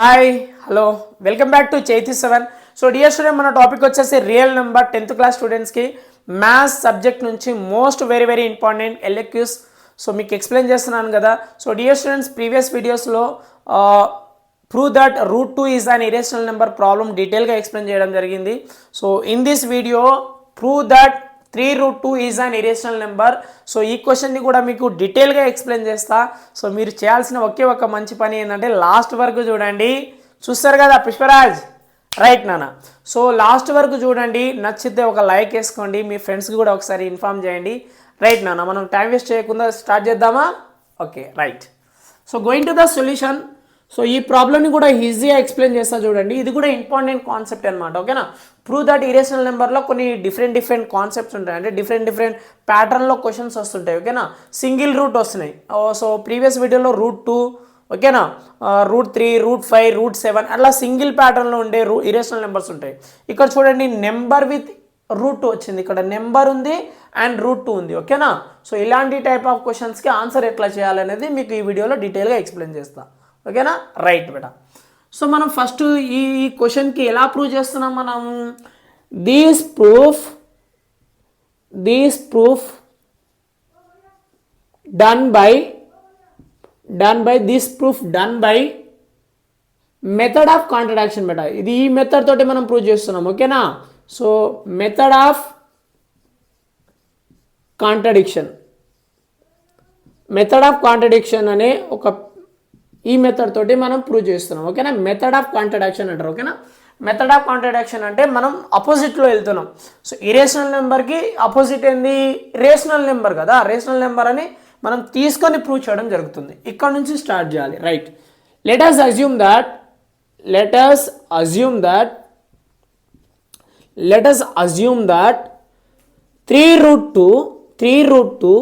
Hi hello welcome back to చైతి 7. So dear student, మన topic వచ్చేసి రియల్ నెంబర్ 10th క్లాస్ స్టూడెంట్స్కి maths subject నుంచి most very important LAQs. So మీకు explain చేస్తున్నాను కదా. సో డియర్ స్టూడెంట్స్, ప్రీవియస్ వీడియోస్లో prove that root 2 is an irrational number problem డీటెయిల్గా ఎక్స్ప్లెయిన్ చేయడం జరిగింది. So in this video prove that 3√2 is an irrational number. So ఈ క్వశ్చన్ని కూడా మీకు డీటెయిల్గా ఎక్స్ప్లెయిన్ చేస్తా. సో మీరు చేయాల్సిన ఒకే ఒక మంచి పని ఏంటంటే లాస్ట్ వరకు చూడండి. చూస్తారు కదా పుష్పరాజ్, రైట్ నాన్న? సో లాస్ట్ వరకు చూడండి, నచ్చితే ఒక లైక్ వేసుకోండి, మీ ఫ్రెండ్స్కి కూడా ఒకసారి ఇన్ఫామ్ చేయండి. రైట్ నాన్న, మనం టైం వేస్ట్ చేయకుండా స్టార్ట్ చేద్దామా? Okay right. So going to the solution. So ఈ ప్రాబ్లమ్ని కూడా ఈజీగా ఎక్స్ప్లెయిన్ చేస్తా చూడండి. ఇది కూడా ఇంపార్టెంట్ కాన్సెప్ట్ అనమాట. ఓకేనా? ప్రూవ్ దట్ ఇరేషనల్ నెంబర్లో కొన్ని డిఫరెంట్ కాన్సెప్ట్స్ ఉంటాయి, అంటే డిఫరెంట్ ప్యాటర్న్లో క్వశ్చన్స్ వస్తుంటాయి. ఓకేనా? సింగిల్ రూట్ వస్తున్నాయి. సో ప్రీవియస్ వీడియోలో రూట్ 2, ఓకేనా, రూట్ 3, రూట్ 5, రూట్ 7 అట్లా సింగిల్ ప్యాటర్న్లో ఉండే ఇరేషనల్ నెంబర్స్ ఉంటాయి. ఇక్కడ చూడండి, నెంబర్ విత్ రూట్ 2 వచ్చింది, ఇక్కడ నెంబర్ ఉంది అండ్ రూట్ 2 ఉంది. ఓకేనా? సో ఇలాంటి టైప్ ఆఫ్ క్వశ్చన్స్కి ఆన్సర్ ఎట్లా చేయాలనేది మీకు ఈ వీడియోలో డీటెయిల్గా ఎక్స్ప్లెయిన్ చేస్తా. ఓకేనా? రైట్ బేటా. సో మనం ఫస్ట్ ఈ క్వశ్చన్కి ఎలా ప్రూవ్ చేస్తున్నాం మనం? This proof done by method of contradiction బేటా. ఇది ఈ మెథడ్ తోటి మనం ప్రూవ్ చేస్తున్నాం. ఓకేనా? సో మెథడ్ ఆఫ్ కాంట్రడిక్షన్ అనే ఒక ఈ మెథడ్ తోటి మనం ప్రూవ్ చేస్తున్నాం. ఓకేనా? మెథడ్ ఆఫ్ కాంట్రడిక్షన్ అంటారు. ఓకేనా? మెథడ్ ఆఫ్ కాంట్రడిక్షన్ అంటే మనం అపోజిట్లో వెళ్తున్నాం. సో ఇరేషనల్ నెంబర్కి అపోజిట్ ఏంది? రేషనల్ నెంబర్ కదా. రేషనల్ నెంబర్ అని మనం తీసుకొని ప్రూవ్ చేయడం జరుగుతుంది. ఇక్కడ నుంచి స్టార్ట్ చేయాలి. Right. Let us assume that 3√2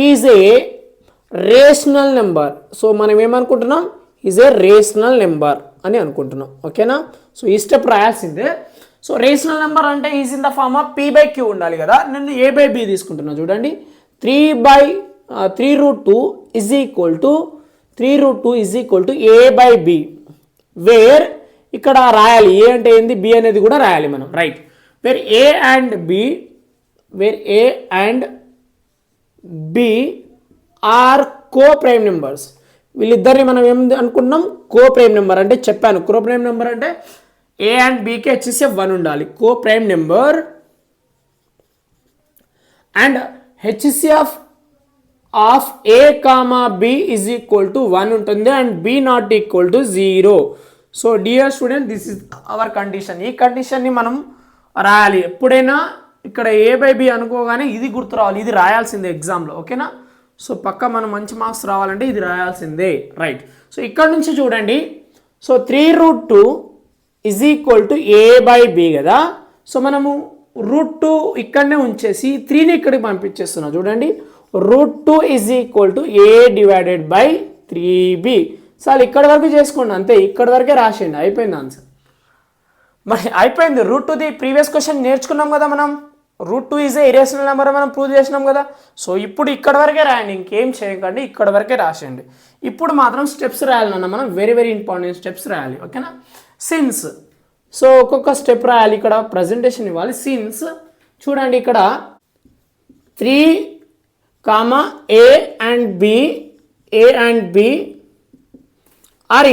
is a rational number. So మనం ఏమనుకుంటున్నాం? ఈజ్ ఏ రేషనల్ నెంబర్ అని అనుకుంటున్నాం. ఓకేనా? సో ఈ స్టెప్ రాయాల్సిందే. సో రేషనల్ నెంబర్ అంటే is in the form of p/q ఉండాలి కదా. నేను a/b తీసుకుంటున్నా చూడండి. 3√2 is equal to a/b, wear ఇక్కడ రాయాలి ఏ అంటే ఏంది, బి అనేది కూడా రాయాలి మనం. Right. Where a and b are coprime numbers. వీళ్ళిద్దరిని మనం ఏం అనుకున్నాం? కో-ప్రైమ్ నెంబర్ అంటే చెప్పాను. కో-ప్రైమ్ నెంబర్ అంటే ఏ అండ్ బికి HCF 1 ఉండాలి, coprime number. And HCF of a, b is equal to 1 ఉంటుంది and b not equal to 0. So dear student, this is our condition. ఈ కండిషన్ని మనం రాయాలి. ఎప్పుడైనా ఇక్కడ a/b అనుకోగానే ఇది గుర్తు రావాలి, ఇది రాయాల్సిందే ఎగ్జామ్లో. ఓకేనా? సో పక్క మనం మంచి మార్క్స్ రావాలంటే ఇది రాయాల్సిందే. రైట్. సో ఇక్కడ నుంచి చూడండి. So 3√2 is equal to a/b కదా. సో మనము √2 ఇక్కడనే ఉంచేసి 3ని ఇక్కడికి పంపించేస్తున్నాం చూడండి. √2 is equal to a/3b. Sir ఇక్కడి వరకు చేసుకోండి, అంతే. ఇక్కడి వరకే రాసేయండి, అయిపోయింది ఆన్సర్. మరి అయిపోయింది. √2ది ప్రీవియస్ క్వశ్చన్ నేర్చుకున్నాం కదా మనం. √2 ఈజ్ ఏ ఇరేషనల్ నెంబర్ మనం ప్రూవ్ చేసినాం కదా. సో ఇప్పుడు ఇక్కడ వరకే రాయండి, ఇంకేం చేయకండి, ఇక్కడ వరకే రాసేయండి. ఇప్పుడు మాత్రం స్టెప్స్ రాయాలన్నా మనం వెరీ ఇంపార్టెంట్ స్టెప్స్ రాయాలి. ఓకేనా? సిన్స్. సో ఒక్కొక్క స్టెప్ రాయాలి, ఇక్కడ ప్రజెంటేషన్ ఇవ్వాలి. సిన్స్ చూడండి, ఇక్కడ 3, a and b are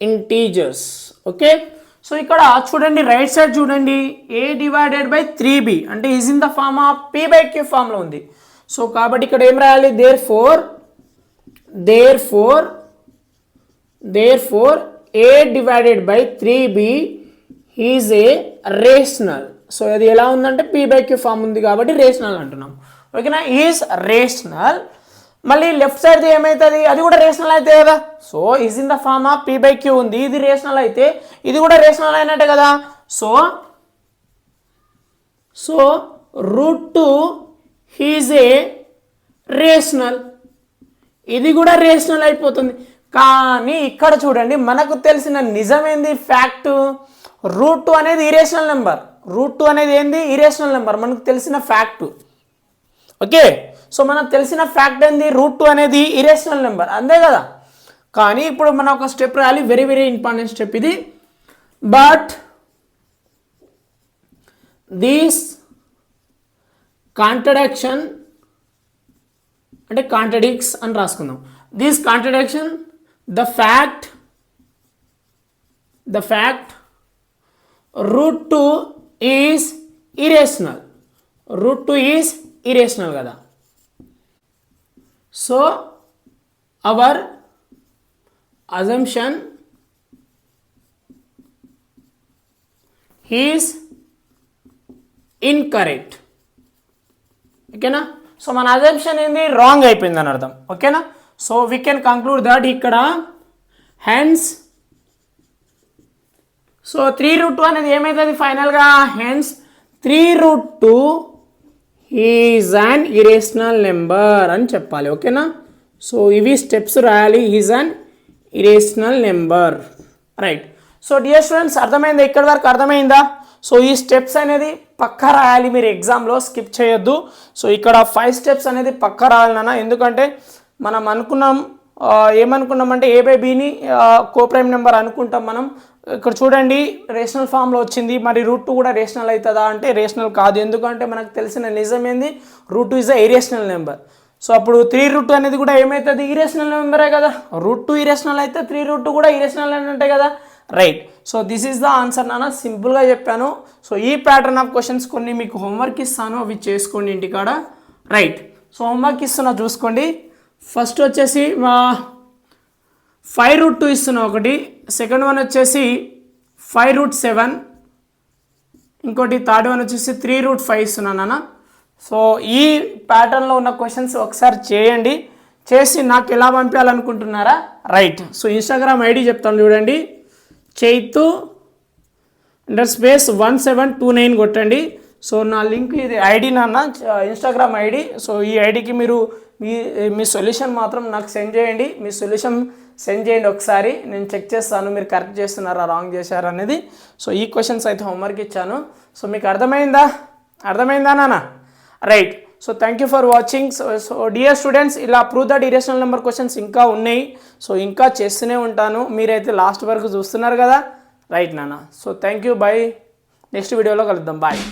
integers. Okay? So ఇక్కడ చూడండి, రైట్ సైడ్ చూడండి, a/3b అంటే is in the form of p/q ఫామ్లో ఉంది. సో కాబట్టి ఇక్కడ ఏం రాయాలి? Therefore a/3b is a rational. So అది ఎలా ఉందంటే p/q ఫామ్ ఉంది కాబట్టి రేషనల్ అంటున్నాం. ఓకేనా? Is rational. మళ్ళీ లెఫ్ట్ సైడ్ ఏమవుతుంది? అది కూడా రేషనల్ అయితే కదా. So is in the form of p/q ఉంది, ఇది రేషనల్ అయితే ఇది కూడా రేషనల్ అయినట్టే కదా. సో √2 ఈజ్ ఏ రేషనల్, ఇది కూడా రేషనల్ అయిపోతుంది. కానీ ఇక్కడ చూడండి, మనకు తెలిసిన నిజమేంది? ఫ్యాక్ట్, √2 అనేది ఇరేషనల్ నెంబర్. √2 అనేది ఏంది? ఇరేషనల్ నెంబర్, మనకు తెలిసిన ఫ్యాక్ట్. ఓకే, సో మనకు తెలిసిన ఫ్యాక్ట్ ఏంది? √2 అనేది ఇరేషనల్ నెంబర్, అంతే కదా. కానీ ఇప్పుడు మనం ఒక స్టెప్ రాయాలి, వెరీ వెరీ ఇంపార్టెంట్ స్టెప్ ఇది. బట్ దిస్ కాంట్రడిక్షన్ అంటే కాంట్రడిక్ట్స్ అని రాసుకుందాం. This contradiction the fact root 2 is irrational. Root 2 is irrational కదా. So our assumption is incorrect. ఓకేనా. సో మన అజంప్షన్ ఏంది, రాంగ్ అయిపోయింది అని అర్థం. ఓకేనా. So we can conclude that ఇక్కడ హెన్స్ సో 3√2 అనేది ఏమవుతుంది ఫైనల్గా, hence 3√2 is an irrational number అని చెప్పాలి. ఓకేనా. సో ఇవి స్టెప్స్ రాయాలి. Is an irrational number, right. So dear students అర్థమైందా, ఇక్కడ వరకు అర్థమైందా? సో ఈ స్టెప్స్ అనేది పక్కా రాయాలి, మీరు ఎగ్జామ్లో స్కిప్ చేయొద్దు. సో ఇక్కడ 5 స్టెప్స్ అనేది పక్కా రాయాలి నాన్న. ఎందుకంటే మనం ఏమనుకున్నామంటే ఏ బై బీని కోప్రైమ్ నెంబర్ అనుకుంటాం మనం. ఇక్కడ చూడండి రేషనల్ ఫామ్లో వచ్చింది, మరి రూట్ 2 కూడా రేషనల్ అవుతుందా అంటే రేషనల్ కాదు. ఎందుకంటే మనకు తెలిసిన నిజం ఏంది, root 2 is a irrational number. So అప్పుడు 3√2 అనేది కూడా ఏమవుతుంది, ఇరేషనల్ నెంబరే కదా. రూట్ 2 ఇరేషనల్ అయితే 3√2 కూడా ఇరేషనల్ అని ఉంటాయి కదా, right. So this is the answer నాన్న, సింపుల్గా చెప్పాను. సో ఈ ప్యాటర్న్ ఆఫ్ క్వశ్చన్స్ కొన్ని మీకు హోంవర్క్ ఇస్తాను, అవి చేసుకోండి ఇంటికాడ, రైట్. సో హోంవర్క్ ఇస్తున్నా చూసుకోండి. ఫస్ట్ వచ్చేసి 5√2 ఇస్తున్నా ఒకటి, సెకండ్ వన్ వచ్చేసి 5√7, ఇంకోటి థర్డ్ వన్ వచ్చేసి 3√5 ఇస్తున్నాను నాన్న. సో ఈ ప్యాటర్న్లో ఉన్న క్వశ్చన్స్ ఒకసారి చేయండి, చేసి నాకు ఎలా పంపించాలనుకుంటున్నారా, రైట్. సో ఇన్స్టాగ్రామ్ ఐడి చెప్తాను చూడండి, Chaitu_1729 కొట్టండి. సో నా లింక్ ఇది ఐడి నాన్న, ఇన్స్టాగ్రామ్ ఐడి. సో ఈ ఐడికి మీరు మీ సొల్యూషన్ మాత్రం నాకు సెండ్ చేయండి. మీ సొల్యూషన్ సెండ్ చేయండి ఒకసారి, నేను చెక్ చేస్తాను మీరు కరెక్ట్ చేస్తున్నారా రాంగ్ చేశారా అనేది. సో ఈ క్వశ్చన్స్ అయితే హోంవర్క్ ఇచ్చాను. సో మీకు అర్థమైందా నాన్న, right. So thank you for watching. So dear students, ఇలా prove that irrational number questions ఇంకా ఉన్నాయి. సో ఇంకా చేస్తూనే ఉంటాను, మీరైతే లాస్ట్ వరకు చూస్తున్నారు కదా, రైట్ నాన్న. So thank you, bye. Next వీడియోలో కలుద్దాం, బాయ్.